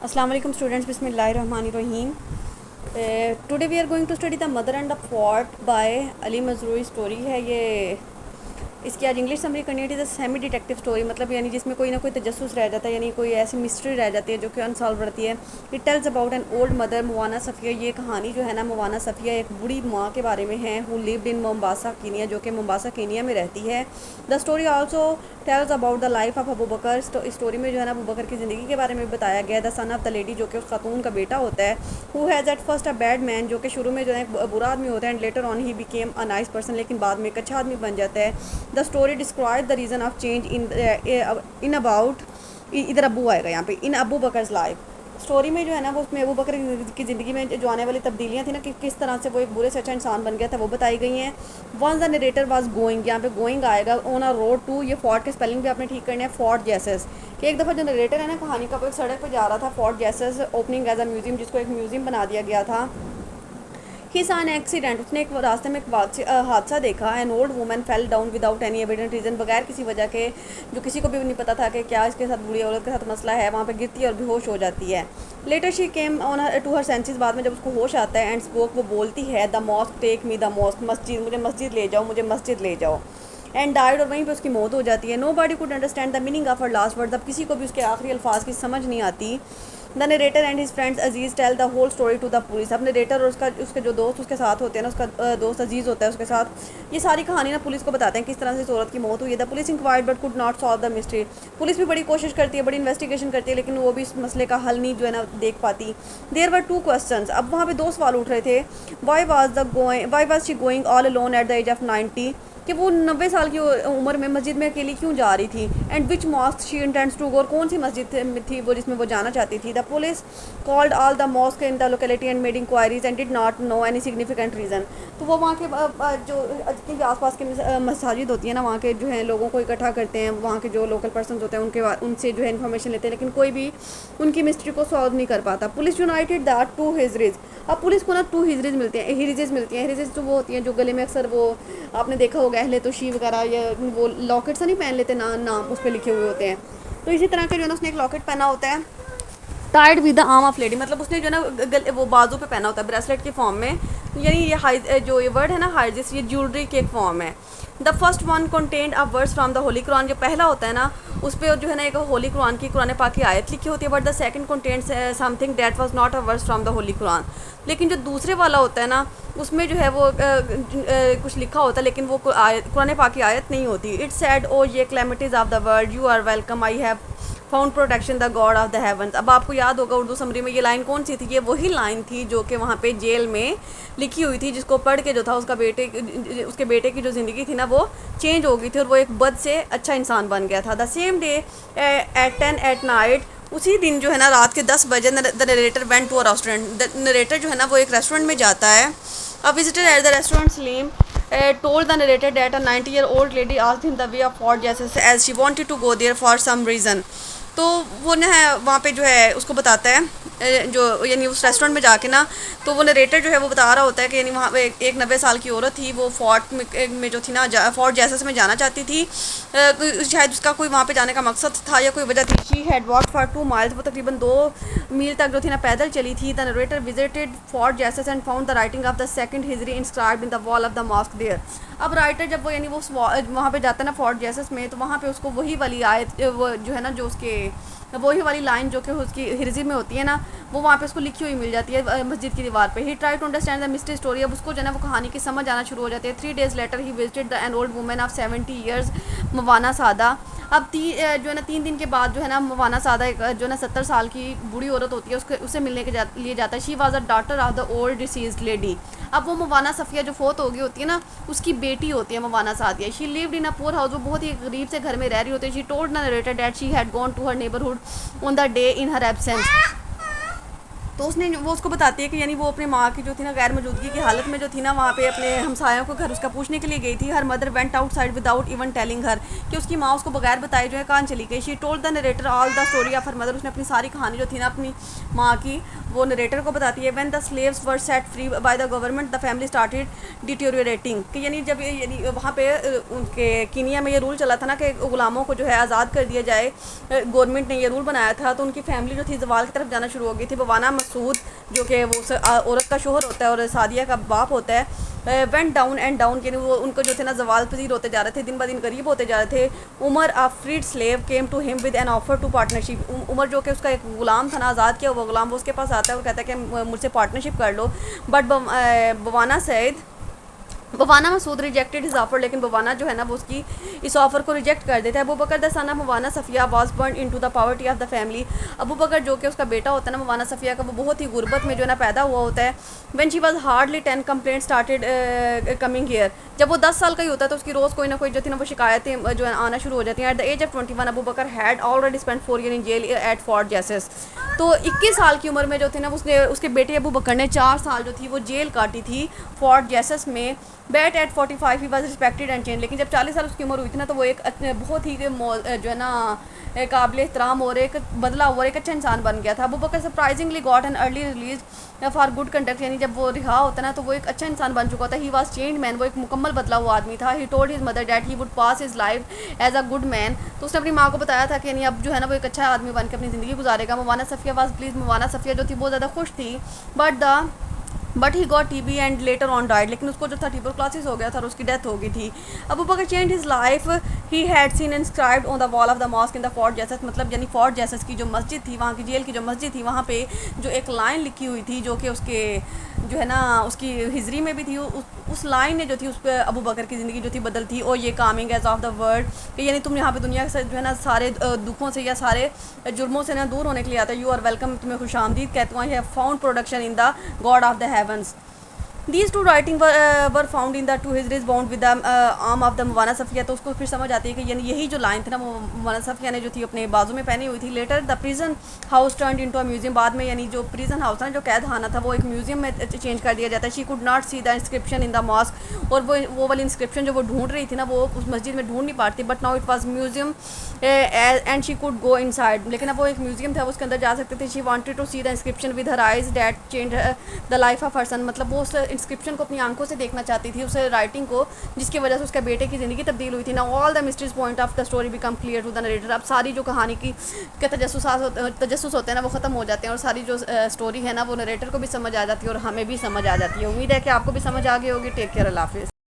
Assalamu alaikum students, Bismillahirrahmanirrahim. Today we are going to study the Mother and the Fort by Ali Mazrui story है ये। इसकी आज English summary करनी है। It is a semi detective story, मतलब यानी जिसमें कोई ना कोई तजस्सुस रह जाता है, यानी कोई ऐसी मिस्ट्री रह जाती है जो कि अनसॉल्व रहती है। It tells about an old mother Mwana Safiya. ये कहानी जो है ना, मुवाना सफ़िया एक बूढ़ी माँ के बारे में है, who lived in Mombasa Kenya, जो कि मोम्बासा कीनिया में रहती है। The story also tells about the life of Abu Bakr. Story में जो है ना अबू बकर की ज़िंदगी के बारे में बताया गया है। The son of the lady, जो कि उस खातून का बेटा होता है, who has at first a bad man, जो कि शुरू में जो है एक बुरा आदमी होता है, and later on he became a nice person, लेकिन बाद में एक अच्छा आदमी बन जाता है। The story describe the reason of change in about, इधर अबू आएगा यहाँ पे, इन अबू बकर्स लाइफ। स्टोरी में जो है ना वो उसमें अबू बकर की ज़िंदगी में जो आने वाली तब्दीलियाँ थी ना, कि किस तरह से वो एक बुरे से अच्छा इंसान बन गया था, वो बताई गई हैं। Once the narrator was going, यहाँ पे गोइंग आएगा, ऑन अ रोड टू, ये फोर्ट के स्पेलिंग भी आपने ठीक करने हैं, फोर्ट जेसस। कि एक दफ़ा जो नरेटर है ना कहानी का, वो एक सड़क पर जा रहा था, Fort Jesus opening as a museum, जिसको एक म्यूज़ियम बना दिया गया था। ही सा एन एक्सीडेंट, उसने एक रास्ते में एक हादसा देखा। An old woman fell down without any evident reason, बगैर किसी वजह के, जो किसी को भी नहीं पता था कि क्या इसके साथ, बूढ़ी औरत के साथ मसला है, वहाँ पे गिरती है और बेहोश हो जाती है। Later she came on to her senses, बाद में जब उसको होश आता है, एंड स्पोक, वो बोलती है, the mosque take me, the mosque, मस्जिद, मुझे मस्जिद ले जाओ, मुझे मस्जिद ले जाओ। एंड डाइड, और वहीं पे उसकी मौत हो जाती है। Nobody could understand the meaning of her last word, अब किसी को भी उसके आखिरी अल्फाज की समझ नहीं आती। The narrator and his friends Aziz tell the whole story to the police. अब नरेटर और उसके जो दोस्त उसके साथ होते हैं ना, उसका दोस्त अजीज़ होता है उसके साथ, ये सारी कहानी ना पुलिस को बताते हैं किस तरह से इस औरत की मौत हुई है। The police inquired but could not solve the mystery. Police भी बड़ी कोशिश करती है, बड़ी इन्वेस्टिगेशन करती है, लेकिन वो भी इस मसले का हल नहीं जो है ना देख पाती। देयर वर टू क्वेश्चंस, अब वहाँ पे दो सवाल उठ रहे थे। Why was she going all alone at the age of 90, कि वो 90 साल की उम्र में मस्जिद में अकेली क्यों जा रही थी। And which mosque she intends to go, और कौन सी मस्जिद थी वो जिसमें वो जाना चाहती थी। The police called all the mosque in the locality and made inquiries and did not know any significant reason. तो वो वहाँ के जो जितनी भी आसपास के मसाजिद होती है ना, वहाँ के जो है लोगों को इकट्ठा करते हैं, वहाँ के जो लोकल पर्सन होते हैं उनसे जो है इन्फॉर्मेशन लेते हैं, लेकिन कोई भी उनकी मिस्ट्री को सॉल्व नहीं कर पाता। पुलिस यूनाइटेड दैट टू हिजरीज, अब पुलिस को ना टू हिजरीज मिलती हैं, हिजरीज मिलती हैं। हिजरीज तो वो होती हैं जो गले में अक्सर वो आपने देखा होगा अहले तोशी वगैरह, या वो लॉकेट से नहीं पहन लेते, नाम उस पर लिखे हुए होते हैं। तो इसी तरह के जो है ना उसने एक लॉकेट पहना होता है, tied with the arm of lady, मतलब उसने जो है ना वो बाजू पे पहना होता है ब्रेसलेट के फॉर्म में, यानी ये जो ये वर्ड है ना हाइजिस, ये ज्वेलरी के फॉर्म है। The first one content a words from the Holi Quran, जो पहला होता है ना उस पर जो है ना एक होली कुरान की कुरान पाक की आयत लिखी होती है। But the second contents something that was not a words from the Holi Quran, लेकिन जो दूसरे वाला होता है ना उसमें जो है वो कुछ लिखा होता है, लेकिन वो कुरान पाक की आयत नहीं होती। It's said O ye calamities of the world, you are welcome, I have found protection the god of the heavens. अब आपको याद होगा उर्दू समरी में ये लाइन कौन सी थी, ये वही लाइन थी जो कि वहाँ पे जेल में लिखी हुई थी, जिसको पढ़ के जो था उसके बेटे की जो ज़िंदगी थी ना वो चेंज हो गई थी, और वो एक बद से अच्छा इंसान बन गया था। The same day at 10 at night, उसी दिन जो है ना रात के 10 बजे the narrator went to a restaurant. The narrator जो है ना वो एक रेस्टोरेंट में जाता है। A visitor at the restaurant Salim told the narrator that a 90-year-old lady asked him the way of Fort Jesus as she wanted to go there for some reason। तो वो ना है वहाँ पे जो है उसको बताता है जो यानी उस रेस्टोरेंट में जाके ना, तो वो नरेटर जो है वो बता रहा होता है कि यानी वहाँ पे एक 90 साल की औरत थी, वो फोर्ट में जो थी ना फोर्ट जेसस में जाना चाहती थी। शायद उसका कोई वहाँ पे जाने का मकसद था या कोई वजह थी। She had walk for 2 miles, वो तकरीबन 2 मील तक जो थी ना पैदल चली थी। The narrator visited Fort Jesus and found the writing of the second Hijri inscribed in the wall of the mosque there. अब राइटर जब वो यानी वो वहाँ पे जाता है ना फोर्ट जेसस में, तो वहाँ पे उसको वही वाली आयत वो जो है ना जो उसके वही वाली लाइन जो कि उसकी हिरजी में होती है ना, वो वहाँ पे उसको लिखी हुई मिल जाती है मस्जिद की दीवार पे। He try to understand the mystery story, अब उसको जो है ना वो कहानी की समझ आना शुरू हो जाती है। 3 days later he visited the an old women of 70 years Mwana Saada. अब जो है ना 3 दिन के बाद जो है ना मवाना सादा एक जो है ना 70 साल की बूढ़ी औरत होती है, उससे मिलने के लिए जाता है। She was a daughter of the old deceased lady. अब वो मवाना सफ़िया जो फोत हो गई होती है ना उसकी बेटी होती है Mawana Sadia. She lived in a poor house, वो बहुत ही गरीब से घर में रह रही होती है। She told the narrator that she had gone to her neighbourhood on the day in her absence. तो उसने वो उसको बताती है कि यानी वो अपने माँ की जो थी ना गैर मौजूदगी की हालत में जो थी ना वहाँ पे अपने हमसायों को घर उसका पूछने के लिए गई थी। Her mother went outside without even telling her, कि उसकी माँ उसको बगैर बताए जो है कहाँ चली गई। She told the narrator all the story of her mother, उसने अपनी सारी कहानी जो थी ना अपनी माँ की वो नरेटर को बताती है। When the slaves were set free by the government the family started deteriorating, कि यानी जब यानी वहाँ पे उनके कीनिया में ये रूल चला था ना कि ग़ुलामों को जो है आज़ाद कर दिया जाए, गवर्नमेंट ने ये रूल बनाया था, तो उनकी फैमिली जो थी जवाल की तरफ जाना शुरू हो गई थी। बवाना मसूद जो कि वो औरत का शोहर होता है और सादिया का बाप होता है, वेंट डाउन एंड डाउन, यानी वो उनको जो थे ना जवाल पजीर होते जा रहे थे, दिन ब दिन करीब होते जा रहे थे। Umar a freed slave came to him with an offer to partnership, Umar जो कि उसका एक गुलाम था ना आज़ाद किया वो गुलाम, वो उसके पास आता है और कहता है कि मुझसे पार्टनरशिप कर लो। But Bwana Said Bwana Masud rejected his offer, लेकिन बवाना जो है ना वो उसकी इस ऑफ़र को रिजेक्ट कर देता है। Abu Bakr the son of Mwana Safiya was born into the poverty of the family, Abu Bakr जो कि उसका बेटा होता है ना मवाना सफ़िया का, वो बहुत ही गुर्बत में जो है ना पैदा हुआ होता है। When she was hardly 10 complaint started coming here, जब वो 10 साल का ही होता है तो उसकी रोज़ कोई ना कोई जो थी ना वो शिकायतें जो है आना शुरू हो जाती हैं। At the age of 21 Abu Bakr had already spend 4 year in jail at Fort Jesus, तो 21 साल की उम्र में जो थी ना उसके बेटे अबू बकर ने 4 साल जो थी वो जेल काटी थी फोर्ट जेसस में। But at 45 he was respected and change, लेकिन जब 40 साल उसकी उम्र हुई थी ना तो वो एक बहुत ही जो है ना काबिल एहतराम और एक बदला हुआ एक अच्छा इंसान बन गया था। Abu Bakr surprisingly got an early release for good conduct, यानी जब वो रिहा होता ना तो वो एक अच्छा इंसान बन चुका था। ही वॉज चेंज मैन, वो एक मुकम्मल बदला हुआ आदमी था। He told his mother that he would pass his life as a good man, तो उसने अपनी माँ को बताया था कि यानी अब जो है ना वो एक अच्छा आदमी बन के अपनी ज़िंदगी गुजारेगा। Mawana Safiya was please, Mawana Safiya जो थी बहुत ज़्यादा खुश थी। But he got TB and later on died, लेकिन उसको जो था ट्यूबरक्लोसिस हो गया था और उसकी डेथ हो गई थी। Abu Bakr change his life, he had seen inscribed on the wall of the mosque in the Fort Jesus, मतलब यानी फोर्ट जेसस की जो मस्जिद थी, वहाँ की जेल की जो मस्जिद थी, वहाँ पे जो एक लाइन लिखी हुई थी जो कि उसके जो है ना उसकी हिजरी में भी थी, उस लाइन ने जो थी उस पर अबू बकर की ज़िंदगी जो थी बदल थी। और ये coming age of the world, कि यानी तुम यहाँ पे दुनिया से जो है ना सारे दुखों से या सारे जुर्मों से ना दूर होने के लिए आता है। यू आर वेलकम, तुम्हें खुश आमदीद कहते हैं। Found production in the god of the heavens, These two writing were found in the two hijris bound with the arm of the Mawana Safiya, तो उसको फिर समझ आती है कि यानी यही जो लाइन थी ना वो मवाना सफ़िया ने जो थी अपने बाजू में पहनी हुई थी। Later the prison house turned into a museum, बाद में यानी जो प्रिजन हाउस था ना जो कैद खाना था वो एक म्यूजियम में चेंज कर दिया जाता है। She could not C the inscription in the mosque, और वो वाली इंस्क्रिप्शन जो वो ढूंढ रही थी ना वो उस मस्जिद में ढूंढ नहीं पाती। But now it was museum and she could go inside, लेकिन अब वो एक म्यूजियम था उसके अंदर जा सकते थे। She wanted to see the inscription with her eyes that change the life of her son, मतलब वो उस इंस्क्रिप्शन को अपनी आंखों से देखना चाहती थी, उस राइटिंग को, जिसकी वजह से उसके बेटे की ज़िंदगी तब्दील हुई थी। ना all the mysteries point of the story become clear to the narrator, अब सारी जो कहानी की के तजस्सुस होते हैं ना वो ख़त्म हो जाते हैं और सारी जो स्टोरी है ना वो नरेटर को भी समझ आ जाती है और हमें भी समझ आ जाती है। उम्मीद है कि आपको भी समझ आ गई होगी। टेक केयर, अल्लाह हाफिज़।